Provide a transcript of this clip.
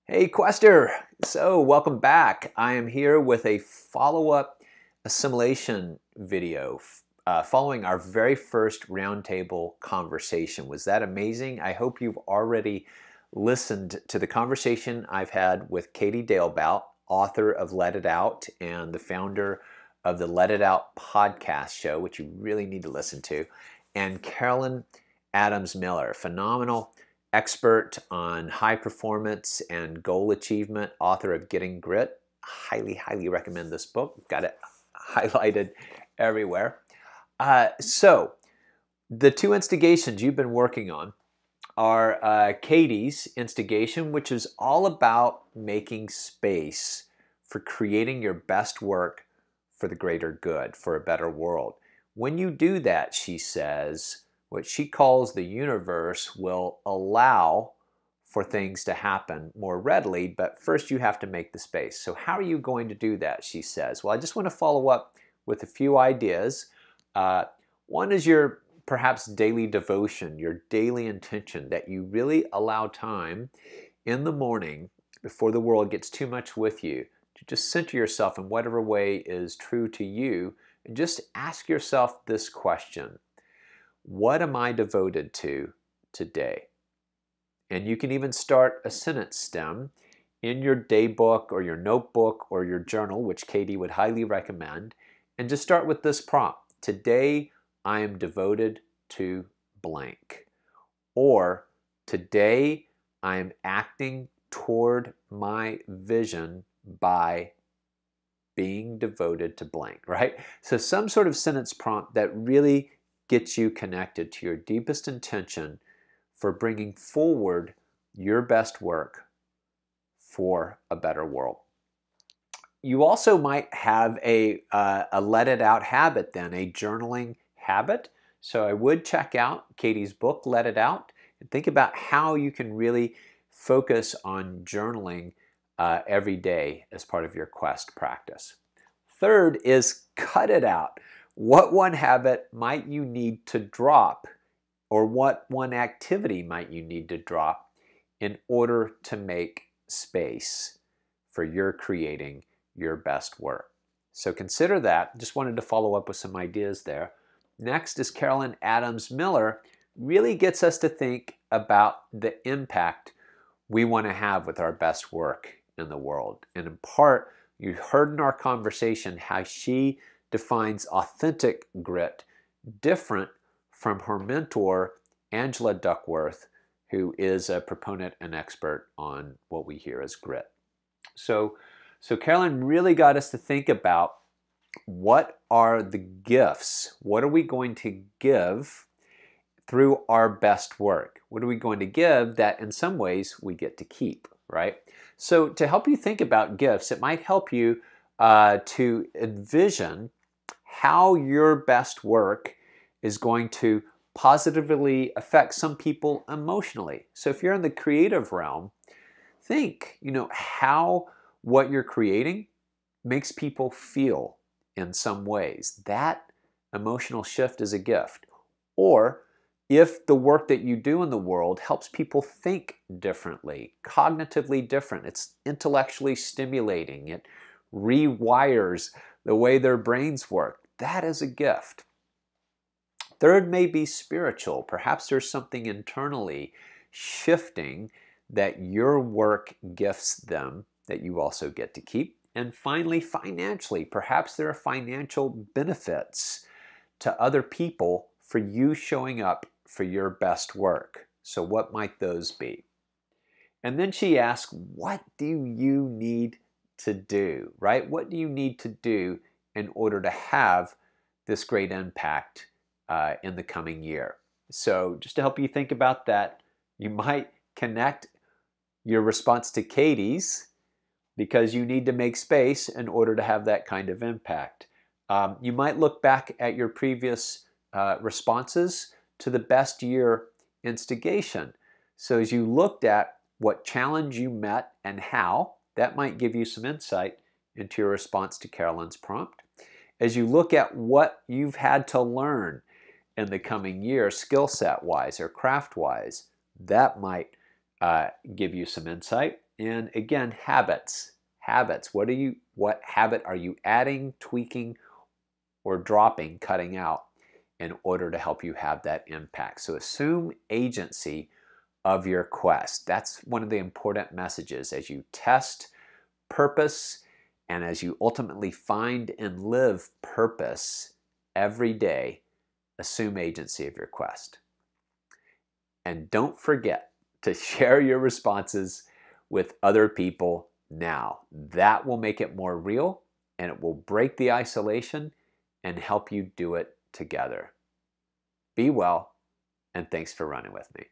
Hey Quester! So welcome back. I am here with a follow-up assimilation video following our very first roundtable conversation. Was that amazing? I hope you've already listened to the conversation I've had with Katie Dalebout, author of Let It Out and the founder of the Let It Out podcast show, which you really need to listen to, and Carolyn Adams Miller, phenomenal expert on high performance and goal achievement, author of Getting Grit. Highly recommend this book. Got it highlighted everywhere. So the two instigations you've been working on are Katie's instigation, which is all about making space for creating your best work for the greater good, for a better world. When you do that, she says, what she calls the universe will allow for things to happen more readily, but first you have to make the space. So how are you going to do that, she says? Well, I just want to follow up with a few ideas. One is your perhaps daily devotion, your daily intention, that you really allow time in the morning before the world gets too much with you to just center yourself in whatever way is true to you, and just ask yourself this question: what am I devoted to today? And you can even start a sentence stem in your day book or your notebook or your journal, which Katie would highly recommend, and just start with this prompt: today I am devoted to blank. Or today I am acting toward my vision by being devoted to blank, right? So some sort of sentence prompt that really gets you connected to your deepest intention for bringing forward your best work for a better world. You also might have a let it out habit then, a journaling habit. So I would check out Katie's book, Let It Out, and think about how you can really focus on journaling every day as part of your quest practice. Third is cut it out. What one habit might you need to drop, or what one activity might you need to drop in order to make space for your creating your best work? So consider that. Just wanted to follow up with some ideas there. Next is Carolyn Adams Miller. Really gets us to think about the impact we want to have with our best work in the world. And in part, you heard in our conversation how she defines authentic grit different from her mentor, Angela Duckworth, who is a proponent and expert on what we hear as grit. So Carolyn really got us to think about, what are the gifts? What are we going to give through our best work? What are we going to give that in some ways we get to keep, right? So to help you think about gifts, it might help you to envision how your best work is going to positively affect some people emotionally. So if you're in the creative realm, think, how what you're creating makes people feel in some ways. That emotional shift is a gift. Or if the work that you do in the world helps people think differently, cognitively different, it's intellectually stimulating, it rewires the way their brains work, that is a gift. Third may be spiritual. Perhaps there's something internally shifting that your work gifts them that you also get to keep. And finally, financially, perhaps there are financial benefits to other people for you showing up for your best work. So what might those be? And then she asks, what do you need to do, right? What do you need to do in order to have this great impact in the coming year? So just to help you think about that, you might connect your response to Katie's, because you need to make space in order to have that kind of impact. You might look back at your previous responses to the best year instigation. So as you looked at what challenge you met and how, that might give you some insight into your response to Carolyn's prompt. As you look at what you've had to learn in the coming year, skill set wise or craft wise, that might give you some insight. And again, habits. Habits. What habit are you adding, tweaking, or dropping, cutting out in order to help you have that impact? So assume agency of your quest. That's one of the important messages as you test purpose and as you ultimately find and live purpose every day. Assume agency of your quest. And don't forget to share your responses with other people now. That will make it more real, and it will break the isolation and help you do it together. Be well, and thanks for running with me.